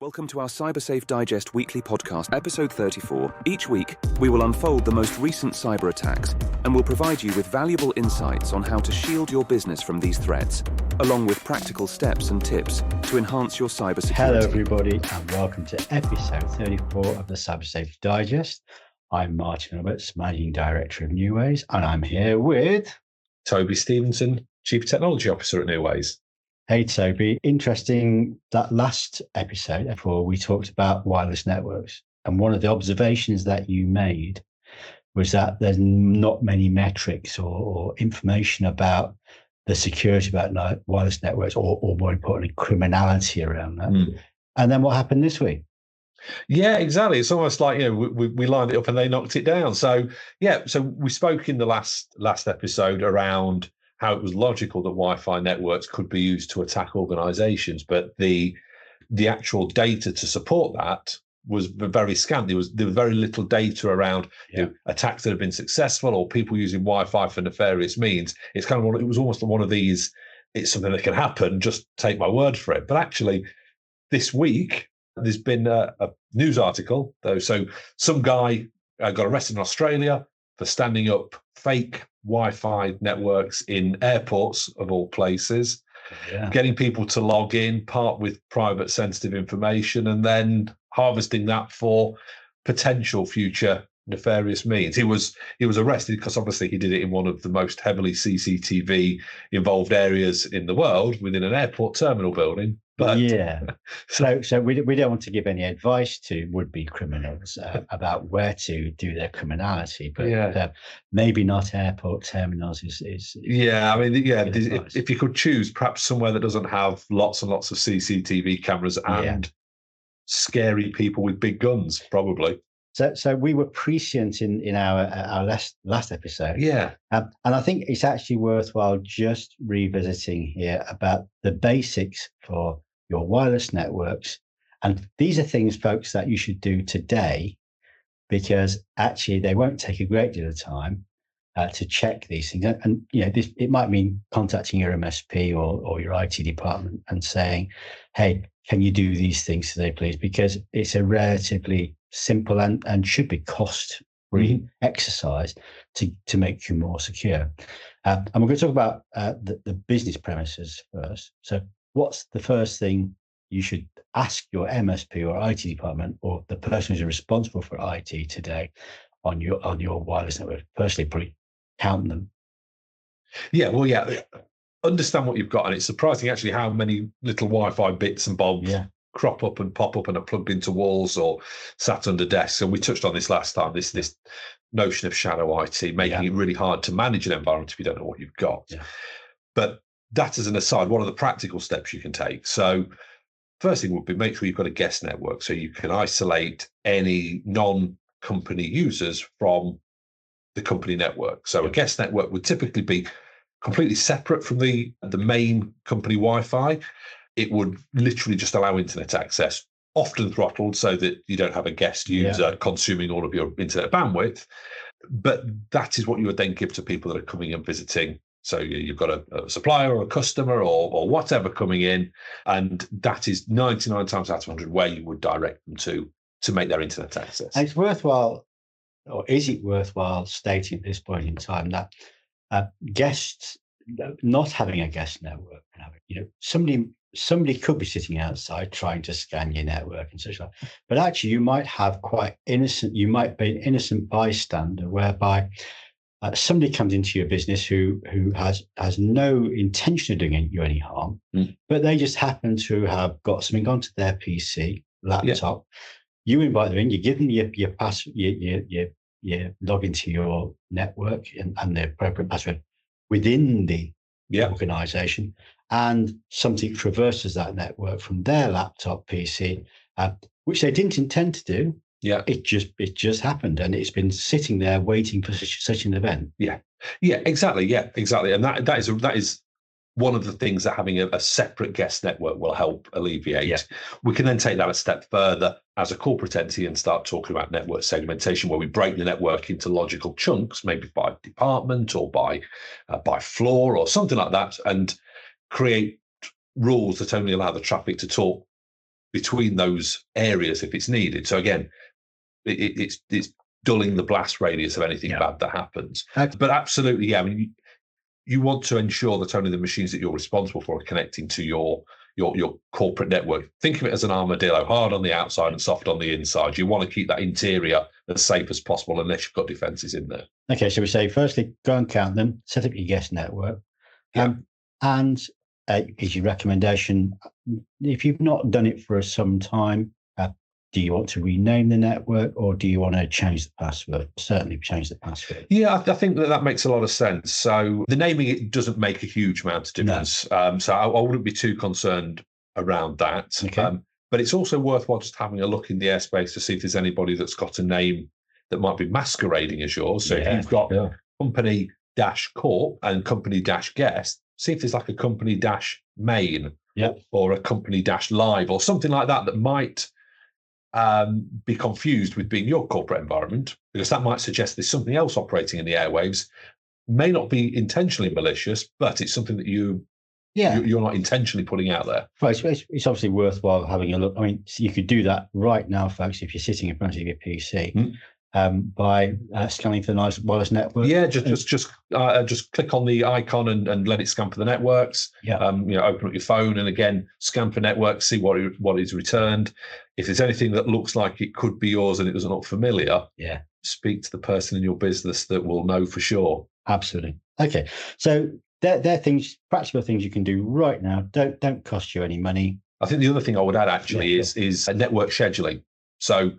Welcome to our Cybersafe Digest weekly podcast, episode 34. Each week, we will unfold the most recent cyber attacks and will provide you with valuable insights on how to shield your business from these threats, along with practical steps and tips to enhance your cybersecurity. Hello, everybody, and welcome to episode 34 of the Cybersafe Digest. I'm Martin Roberts, Managing Director of NewWays, and I'm here with Toby Stevenson, Chief Technology Officer at NewWays. Hey Toby, interesting that last episode before we talked about wireless networks. And one of the observations that you made was that there's not many metrics or information about the security about wireless networks or more importantly, criminality around that. And then what happened this week? Yeah, exactly. It's almost like, we lined it up and they knocked it down. So we spoke in the last episode around how it was logical that Wi-Fi networks could be used to attack organizations, but the actual data to support that was very scant. There was very little data around attacks that have been successful or people using Wi-Fi for nefarious means. It was almost one of these, it's something that can happen, just take my word for it. But actually, this week, there's been a news article, though. So some guy got arrested in Australia for standing up fake Wi-Fi networks in airports, of all places, getting people to log in, part with private sensitive information, and then harvesting that for potential future nefarious means. He was arrested because obviously he did it in one of the most heavily CCTV involved areas in the world, within an airport terminal building. But so we don't want to give any advice to would-be criminals about where to do their criminality, but maybe not airport terminals is if you could choose perhaps somewhere that doesn't have lots and lots of CCTV cameras and scary people with big guns, probably. So we were prescient in our last episode. And I think it's actually worthwhile just revisiting here about the basics for your wireless networks. And these are things, folks, that you should do today, because actually they won't take a great deal of time to check these things. And it might mean contacting your MSP or your IT department and saying, hey, can you do these things today, please? Because it's a relatively simple and should be cost-free exercise to make you more secure. And we're going to talk about the business premises first. So what's the first thing you should ask your MSP or IT department or the person who's responsible for IT today on your wireless network? Personally, probably count them. Understand what you've got. And it's surprising actually how many little Wi-Fi bits and bobs crop up and pop up and are plugged into walls or sat under desks. And we touched on this last time, this notion of shadow IT, making it really hard to manage an environment if you don't know what you've got. But that as an aside, what are the practical steps you can take? So first thing would be make sure you've got a guest network so you can isolate any non-company users from the company network. So a guest network would typically be completely separate from the main company Wi-Fi. It would literally just allow internet access, often throttled so that you don't have a guest user consuming all of your internet bandwidth. But that is what you would then give to people that are coming and visiting. So you've got a supplier or a customer or whatever coming in, and that is 99 times out of 100 where you would direct them to make their internet access. And it's worthwhile, or is it worthwhile stating at this point in time that guests not having a guest network, somebody could be sitting outside trying to scan your network and such like, but actually you might be an innocent bystander whereby somebody comes into your business who has no intention of doing you any harm, but they just happen to have got something onto their PC, laptop. You invite them in, you give them your password, you log into your network and the appropriate password within the organization, and something traverses that network from their laptop PC, which they didn't intend to do. It just happened, and it's been sitting there waiting for such an event. Exactly. And that is one of the things that having a separate guest network will help alleviate. We can then take that a step further as a corporate entity and start talking about network segmentation, where we break the network into logical chunks, maybe by department or by floor or something like that, and create rules that only allow the traffic to talk between those areas if it's needed. So again, it's dulling the blast radius of anything bad that happens. But absolutely, yeah. I mean, you want to ensure that only the machines that you're responsible for are connecting to your corporate network. Think of it as an armadillo, hard on the outside and soft on the inside. You want to keep that interior as safe as possible unless you've got defenses in there. Okay, so we say, firstly, go and count them, set up your guest network. And is your recommendation, if you've not done it for some time, do you want to rename the network, or do you want to change the password? Certainly change the password. Yeah, I think that makes a lot of sense. So the naming, it doesn't make a huge amount of difference. No. So I wouldn't be too concerned around that. Okay. But it's also worthwhile just having a look in the airspace to see if there's anybody that's got a name that might be masquerading as yours. So if you've got company-corp and company-guest, see if there's like a company-main or a company-live or something like that might be confused with being your corporate environment, because that might suggest there's something else operating in the airwaves. May not be intentionally malicious, but it's something that you're not intentionally putting out there. Right, it's obviously worthwhile having a look. I mean, you could do that right now, folks, if you're sitting in front of your PC. By scanning for the nice wireless network. Yeah, just click on the icon and let it scan for the networks. Open up your phone and again scan for networks, see what is returned. If there's anything that looks like it could be yours and it doesn't look familiar, speak to the person in your business that will know for sure. Absolutely. Okay, so they're things, practical things you can do right now. Don't cost you any money. I think the other thing I would add actually is network scheduling. So.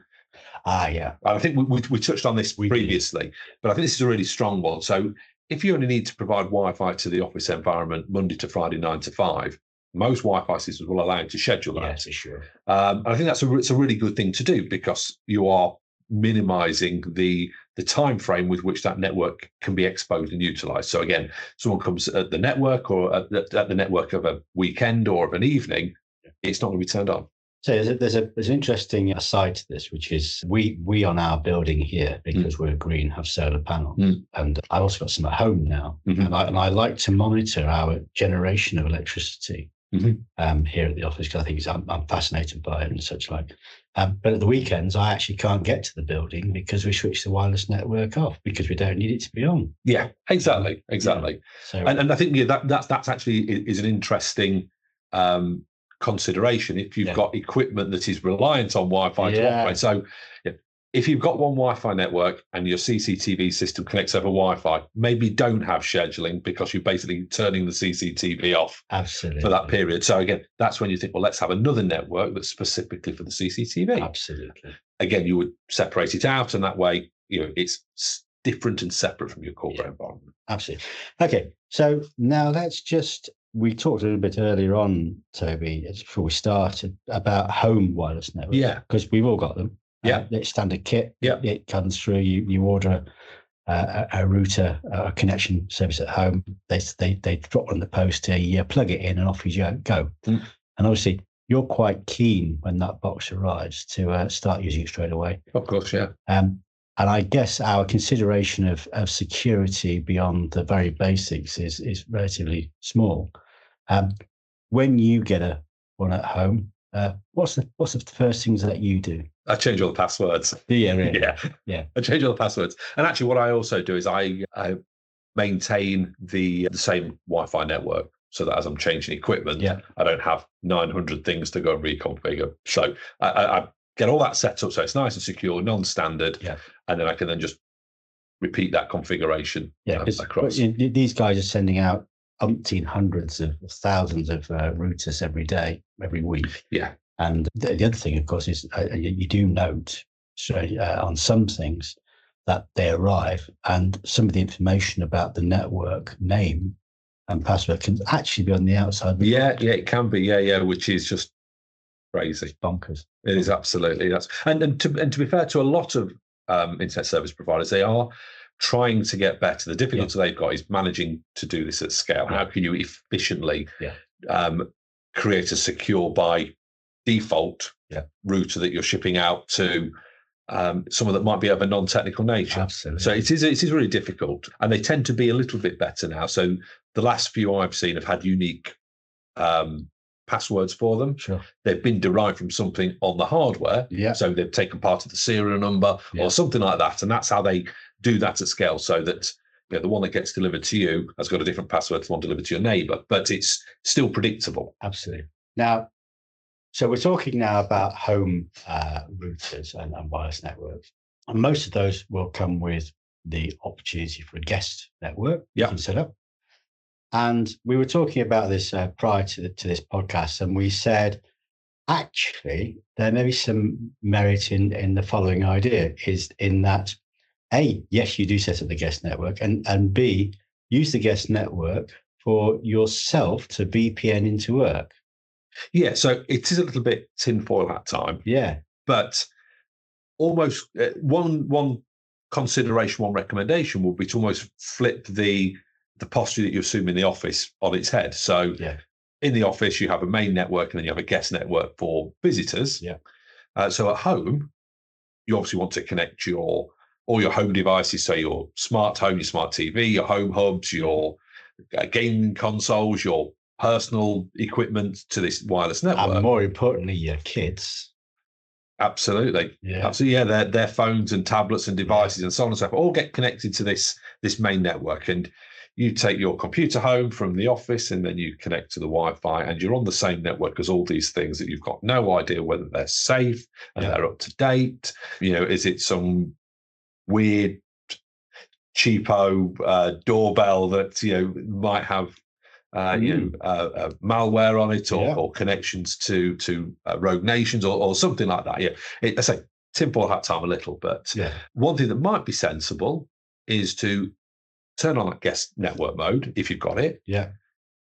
I think we touched on this previously, but I think this is a really strong one. So if you only need to provide Wi-Fi to the office environment Monday to Friday, 9 to 5, most Wi-Fi systems will allow you to schedule that. Yes, for sure. I think it's a really good thing to do, because you are minimizing the time frame with which that network can be exposed and utilized. So again, someone comes at the network or at the network of a weekend or of an evening, it's not going to be turned on. So there's an interesting aside to this, which is we on our building here, because we're green, have solar panels, and I've also got some at home now, and I like to monitor our generation of electricity here at the office, because I think I'm fascinated by it and such like. But at the weekends, I actually can't get to the building because we switch the wireless network off because we don't need it to be on. Yeah, exactly. So, and I think that's actually is an interesting. Consideration if you've got equipment that is reliant on Wi-Fi to operate. So if you've got one Wi-Fi network and your CCTV system connects over Wi-Fi, maybe don't have scheduling, because you're basically turning the CCTV off for that period. So again, that's when you think, well, let's have another network that's specifically for the CCTV. Absolutely. Again, you would separate it out, and that way, it's different and separate from your corporate environment. Absolutely. Okay, so now we talked a little bit earlier on, Toby, before we started, about home wireless networks. Yeah. Because we've all got them. It's standard kit. Yeah. It comes through. You order a router, a connection service at home. They drop one in the post. You plug it in, and off you go. And obviously, you're quite keen when that box arrives to start using it straight away. Of course, yeah. And I guess our consideration of security beyond the very basics is relatively small. When you get one at home, what's the first things that you do? I change all the passwords. Yeah, really? Yeah. I change all the passwords. And actually, what I also do is I maintain the same Wi-Fi network, so that as I'm changing equipment, I don't have 900 things to go and reconfigure. So I get all that set up so it's nice and secure, non-standard, and then I can just repeat that configuration across. These guys are sending out umpteen hundreds of thousands of routers every week. Yeah. And the other thing, of course, is you do note on some things that they arrive, and some of the information about the network name and password can actually be on the outside. It can be. Which is just crazy, it's bonkers. It is absolutely. And to be fair to a lot of internet service providers, they are trying to get better. The difficulty they've got is managing to do this at scale. How can you efficiently create a secure by default router that you're shipping out to someone that might be of a non-technical nature? Absolutely. So it is really difficult, and they tend to be a little bit better now. So the last few I've seen have had unique passwords for them. Sure. They've been derived from something on the hardware. Yeah. So they've taken part of the serial number or something like that. And that's how they do that at scale, so that the one that gets delivered to you has got a different password to the one delivered to your neighbor, but it's still predictable. Absolutely. Now, so we're talking now about home routers and wireless networks. And most of those will come with the opportunity for a guest network you can set up. And we were talking about this prior to this podcast, and we said, actually, there may be some merit in the following idea, is in that, A, yes, you do set up the guest network, and B, use the guest network for yourself to VPN into work. Yeah, so it is a little bit tinfoil hat time. Yeah. But almost one consideration, one recommendation would be to almost flip the posture that you assume in the office on its head. So in the office, you have a main network and then you have a guest network for visitors. Yeah. So at home, you obviously want to connect all your home devices, so your smart home, your smart TV, your home hubs, your gaming consoles, your personal equipment to this wireless network. And more importantly, your kids. Absolutely. Yeah. Absolutely. Yeah. Their phones and tablets and devices and so on and so forth all get connected to this main network. And you take your computer home from the office and then you connect to the Wi-Fi and you're on the same network as all these things that you've got no idea whether they're safe and they're up to date. Is it some weird cheapo doorbell that might have malware on it or connections to rogue nations or something like that. I say tinfoil hat time a little, but one thing that might be sensible is to turn on that guest network mode if you've got it. Yeah.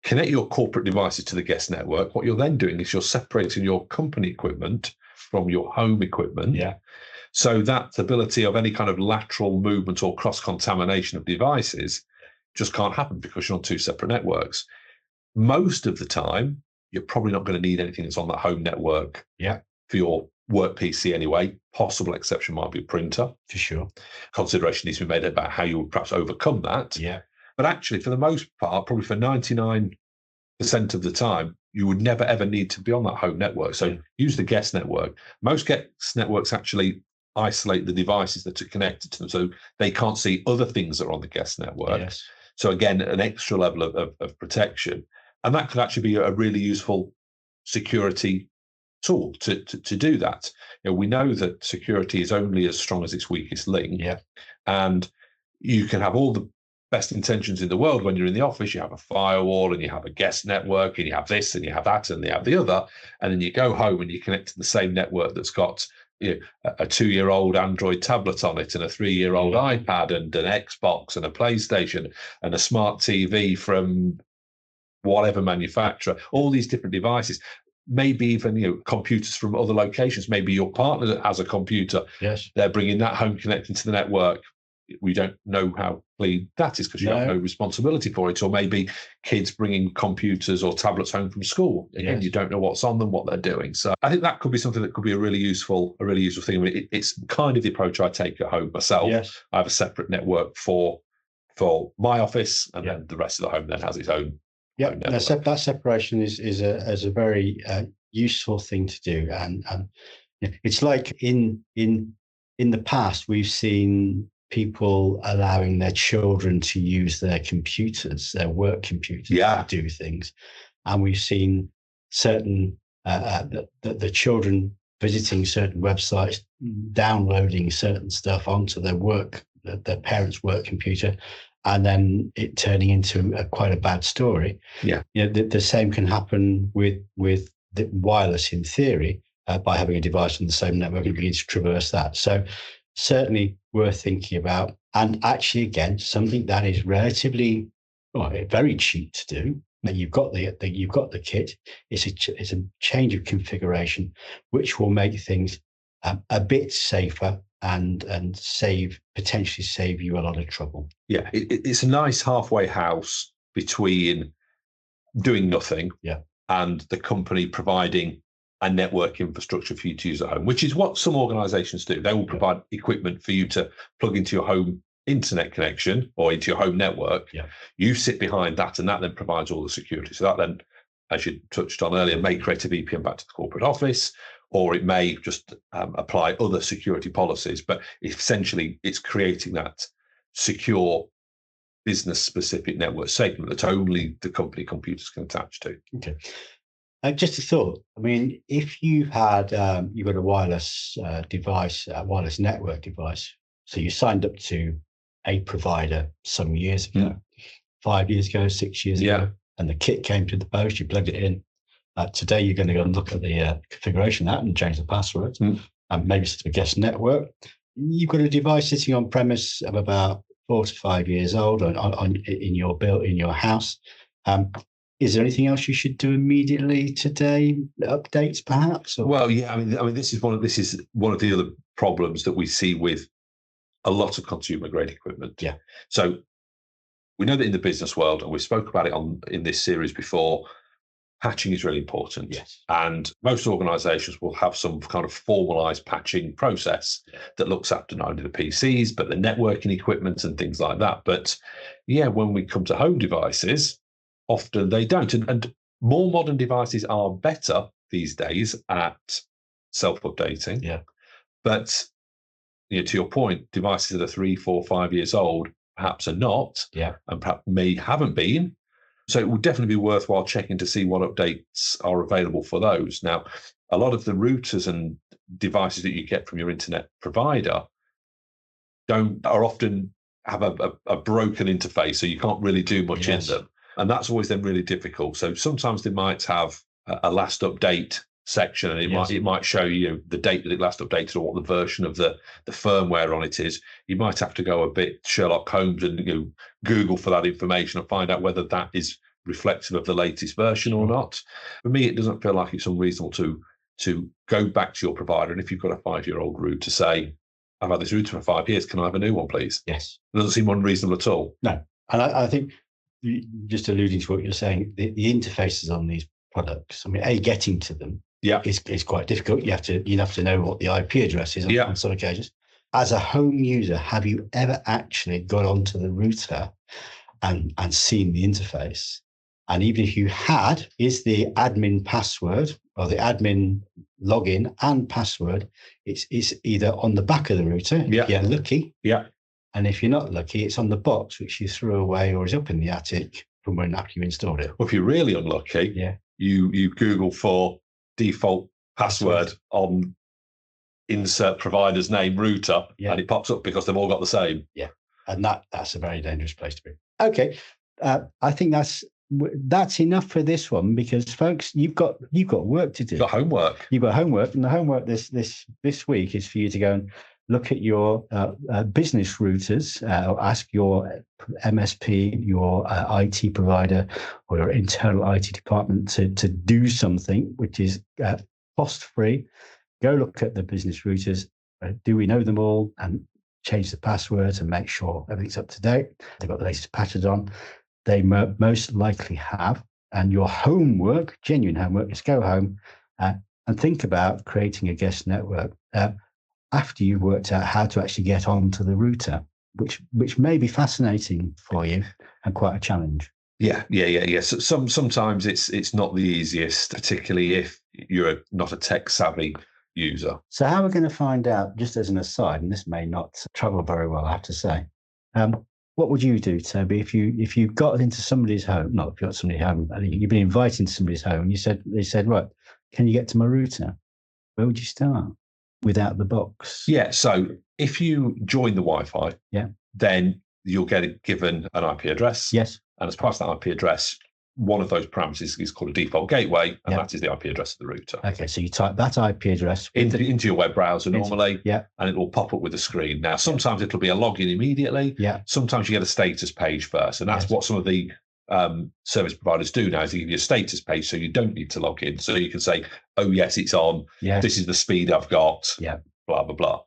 Connect your corporate devices to the guest network. What you're then doing is you're separating your company equipment from your home equipment. Yeah. So that ability of any kind of lateral movement or cross-contamination of devices just can't happen because you're on two separate networks. Most of the time, you're probably not going to need anything that's on that home network for your work PC anyway. Possible exception might be a printer. For sure. Consideration needs to be made about how you would perhaps overcome that. Yeah. But actually, for the most part, probably for 99% of the time, you would never, ever need to be on that home network. So use the guest network. Most guest networks actually isolate the devices that are connected to them, so they can't see other things that are on the guest network. Yes. So again, an extra level of protection. And that could actually be a really useful security tool to do that. We know that security is only as strong as its weakest link. Yeah. And you can have all the best intentions in the world when you're in the office. You have a firewall and you have a guest network and you have this and you have that and you have the other. And then you go home and you connect to the same network that's got a 2-year-old Android tablet on it and a 3-year-old iPad and an Xbox and a PlayStation and a smart TV from whatever manufacturer, all these different devices, maybe even computers from other locations. Maybe your partner that has a computer, they're bringing that home, connecting to the network. We don't know how clean that is because you have no responsibility for it. Or maybe kids bringing computers or tablets home from school. Again, you don't know what's on them, what they're doing. So I think that could be something that could be a really useful thing. I mean, it's kind of the approach I take at home myself. Yes. I have a separate network for my office, and then the rest of the home then has its own. Yeah, that separation is a very useful thing to do, and it's like in the past we've seen people allowing their children to use their computers, their work computers, to do things, and we've seen certain the children visiting certain websites, downloading certain stuff onto their parents' work computer, and then it turning into quite a bad story. Yeah, the same can happen with the wireless in theory by having a device on the same network and begin to traverse that. So certainly worth thinking about, and actually again something that is relatively very cheap to do. That you've got the kit. It's a change of configuration which will make things a bit safer and potentially save you a lot of trouble. Yeah, it's a nice halfway house between doing nothing and the company providing a network infrastructure for you to use at home, which is what some organizations do. They will provide equipment for you to plug into your home internet connection or into your home network. Yeah. You sit behind that, and that then provides all the security. So that then as you touched on earlier, may create a VPN back to the corporate office, or it may just apply other security policies. But essentially, it's creating that secure business-specific network segment that only the company computers can attach to. Okay. Just a thought. I mean, if you had you've got a wireless device, a wireless network device, so you signed up to a provider some years ago, 5 years ago, 6 years ago, and the kit came to the post, you plugged it in. Today, you're going to go and look at the configuration of that and change the password, and maybe set up a guest network. You've got a device sitting on premise of about 4 to 5 years old in your house. Is there anything else you should do immediately today? Updates, perhaps? Or? Well, yeah. I mean, this is one of the other problems that we see with a lot of consumer grade equipment. Yeah. So we know that in the business world, and we spoke about it in this series before, patching is really important. Yes. And most organizations will have some kind of formalized patching process that looks after not only the PCs, but the networking equipment and things like that. But yeah, when we come to home devices, often they don't. And more modern devices are better these days at self-updating. Yeah. But to your point, devices that are 3, 4, 5 years old perhaps are not, and perhaps haven't been. So it would definitely be worthwhile checking to see what updates are available for those. Now, a lot of the routers and devices that you get from your internet provider are often have a broken interface, so you can't really do much in them. And that's always then really difficult. So sometimes they might have a last update section, and it might show you the date that it last updated or what the version of the firmware on it is. You might have to go a bit Sherlock Holmes and Google for that information and find out whether that is reflective of the latest version or not. For me, it doesn't feel like it's unreasonable to go back to your provider, and if you've got a 5-year-old router, say, I've had this router for 5 years, can I have a new one, please? Yes. It doesn't seem unreasonable at all. No. And I think, just alluding to what you're saying, the interfaces on these products, I mean, getting to them is quite difficult. You have to know what the IP address is on some occasions. As a home user, have you ever actually got onto the router and seen the interface? And even if you had, is the admin password or the admin login and password, it's either on the back of the router, if you're lucky. Yeah. And if you're not lucky, it's on the box, which you threw away or is up in the attic from when after you installed it. Well, if you're really unlucky, you Google for default password on insert provider's name router, and it pops up because they've all got the same. Yeah. And that's a very dangerous place to be. Okay. I think that's enough for this one, because folks, you've got work to do. You've got homework. You've got homework, and the homework this week is for you to go and look at your business routers, or ask your MSP, your IT provider, or your internal IT department to do something which is cost-free. Go look at the business routers. Do we know them all? And change the passwords and make sure everything's up to date. They've got the latest patches on. They most likely have. And your homework, genuine homework, is go home and think about creating a guest network after you've worked out how to actually get onto the router, which may be fascinating for you and quite a challenge. Yeah. So sometimes it's not the easiest, particularly if you're not a tech savvy user. So how we're going to find out, just as an aside, and this may not travel very well, I have to say, what would you do, Toby, if you got into somebody's home? Not if you got somebody's home, you've been invited to somebody's home, and they said, right, can you get to my router? Where would you start? Without the box? Yeah. So if you join the Wi-Fi, then you'll get given an IP address. Yes. And as part of that IP address, one of those parameters is called a default gateway, and that is the IP address of the router. Okay, so you type that IP address into your web browser normally, and it will pop up with a screen. Now, sometimes it'll be a login immediately. Yeah. Sometimes you get a status page first, and that's what some of the service providers do now, is they give you a status page, so you don't need to log in. So you can say, "Oh yes, it's on. Yes. This is the speed I've got." Yeah. Blah blah blah.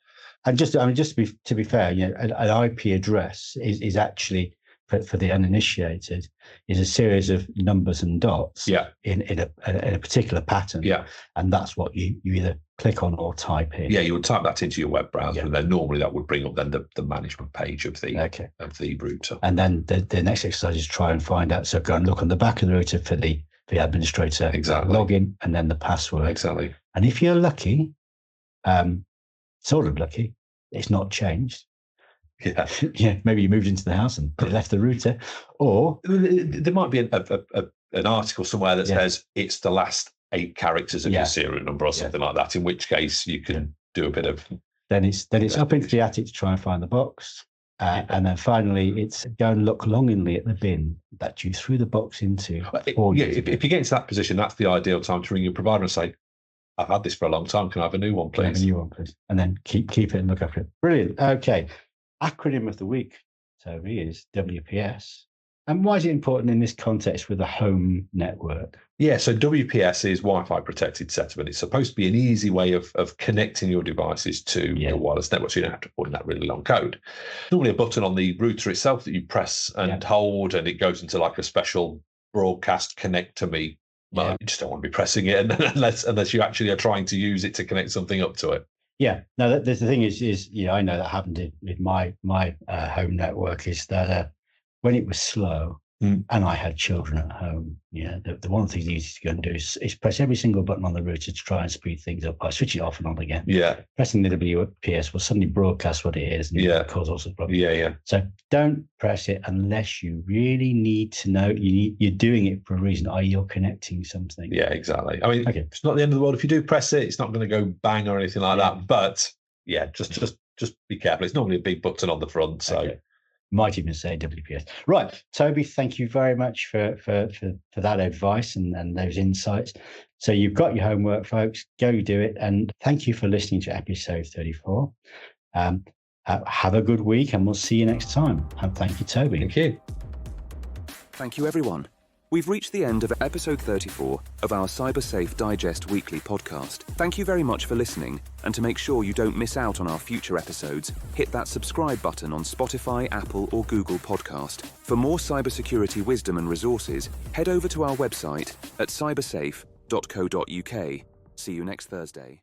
And just to be fair, an IP address is actually, for the uninitiated, is a series of numbers and dots in a particular pattern. Yeah. And that's what you either click on or type in. Yeah, you would type that into your web browser, and then normally that would bring up then the management page of the router. And then the next exercise is try and find out. So go and look on the back of the router for the the administrator Exactly. login and then the password. Exactly. And if you're lucky, sort of lucky, it's not changed. Yeah. Yeah, maybe you moved into the house and they left the router, or there might be an article somewhere that says it's the last 8 characters of your serial number or something like that, in which case you can do a bit of... Then it's up into the attic to try and find the box. And then finally, it's go and look longingly at the bin that you threw the box into. If you get into that position, that's the ideal time to ring your provider and say, I've had this for a long time. Can I have a new one, please? Have a new one, please. And then keep it and look after it. Brilliant. Okay. Acronym of the week, Toby, is WPS. And why is it important in this context with a home network? Yeah, so WPS is Wi-Fi protected setup, and it's supposed to be an easy way of connecting your devices to your wireless network, so you don't have to put in that really long code. Normally a button on the router itself that you press and hold, and it goes into like a special broadcast connect to me mode. You just don't want to be pressing it unless you actually are trying to use it to connect something up to it. Yeah, no, the thing is I know that happened with my home network is that when it was slow and I had children at home, the one thing you used to go and do is press every single button on the router to try and speed things up. I switch it off and on again. Yeah. Pressing the WPS will suddenly broadcast what it is and cause all sorts of problems. Yeah. So don't press it unless you really need to know you're doing it for a reason. You're connecting something. Yeah, exactly. I mean, it's not the end of the world if you do press it. It's not going to go bang or anything like that. But just be careful. It's normally a big button on the front. So. Might even say WPS. Right, Toby, thank you very much for that advice and those insights. So you've got your homework, folks. Go do it. And thank you for listening to episode 34. Have a good week and we'll see you next time. And thank you, Toby. Thank you. Thank you, everyone. We've reached the end of episode 34 of our Cybersafe Digest weekly podcast. Thank you very much for listening, and to make sure you don't miss out on our future episodes, hit that subscribe button on Spotify, Apple or Google Podcast. For more cybersecurity wisdom and resources, head over to our website at cybersafe.co.uk. See you next Thursday.